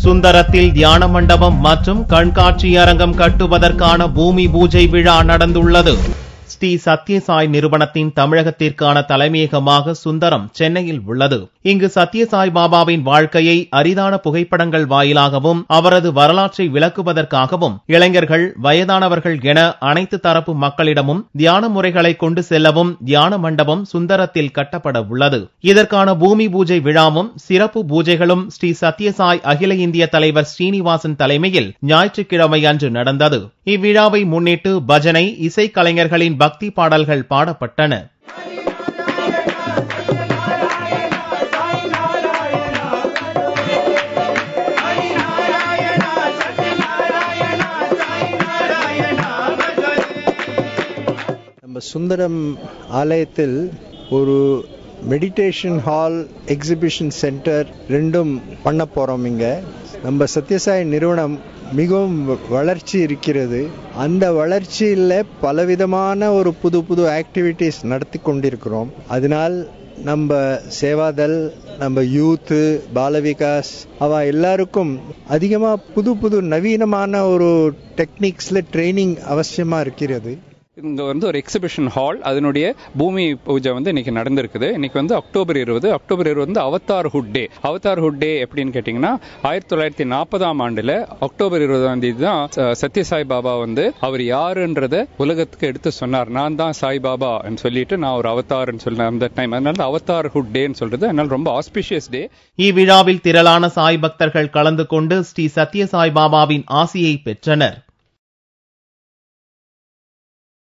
சுந்தரத்தில் தியான மண்டபம் மற்றும் கண்காட்சி அரங்கம் கட்டுவதற்கான பூமி பூஜை விழா நடந்துள்ளது. ஸ்ரீ சத்யசாய் நிறுவனத்தின் தமிழகத்திற்கான தலைமையகமாக சுந்தரம் சென்னையில் உள்ளது. இங்கு சத்யசாய் பாபாவின் வாழ்க்கையை அரிதான புகைப்படங்கள் வாயிலாகவும் அவரது வரலாற்றை விளக்குவதற்காகவும் இளைஞர்கள், வயதானவர்கள் என அனைத்து தரப்பு மக்களிடமும் தியான முறைகளை கொண்டு செல்லவும் தியான மண்டபம் சுந்தரத்தில் கட்டப்பட உள்ளது. இதற்கான பூமி பூஜை விழாவும் சிறப்பு பூஜைகளும் ஸ்ரீ சத்யசாய் அகில இந்திய தலைவர் ஸ்ரீனிவாசன் தலைமையில் ஞாயிற்றுக்கிழமை அன்று நடந்தது. இவ்விழாவை முன்னிட்டு பஜனை, இசைக்கலைஞர்களின் பக்தி பாடல்கள் பாடப்பட்டன. நம்ம சுந்தரம் ஆலயத்தில் ஒரு மெடிடேஷன் ஹால், எக்ஸிபிஷன் சென்டர் ரெண்டும் பண்ண போறோம். இங்க நம்ம சத்யசாய் நிறுவனம் மிகவும் வளர்ச்சி இருக்கிறது. அந்த வளர்ச்சியில் பலவிதமான ஒரு புது புது ஆக்டிவிட்டிஸ் நடத்தி கொண்டிருக்கிறோம். அதனால் நம்ம சேவாதல், நம்ம யூத்து, பாலவிகாஸ் அவ எல்லாருக்கும் அதிகமா புது புது நவீனமான ஒரு டெக்னிக்ஸ்ல ட்ரைனிங் அவசியமா இருக்கிறது. இங்க ஒரு எக்ஸிபிஷன் ஹால், அதனுடைய பூமி பூஜை இன்னைக்கு நடந்திருக்குது. இன்னைக்கு அக்டோபர் 20 அவதார் ஹுட் டே. அவதார் ஹுட் டே எப்படின்னு கேட்டீங்கன்னா 1940ஆம் ஆண்டுல அக்டோபர் 20ஆம் தேதி தான் சத்யசாய் பாபா அவர் யாருன்றத உலகத்துக்கு எடுத்து சொன்னார். நான் தான் சாய் பாபா சொல்லிட்டு நான் ஒரு அவதார்னு சொன்னேன் அந்த டைம். அதனால அவதார் ஹுட் டேன்னு சொல்றது. அதனால ரொம்ப ஆஸ்பிஷியஸ் டே. இவ்விழாவில் திரளான சாய் பக்தர்கள் கலந்து கொண்டு ஸ்ரீ சத்யசாய் பாபாவின் ஆசியை பெற்றனர்.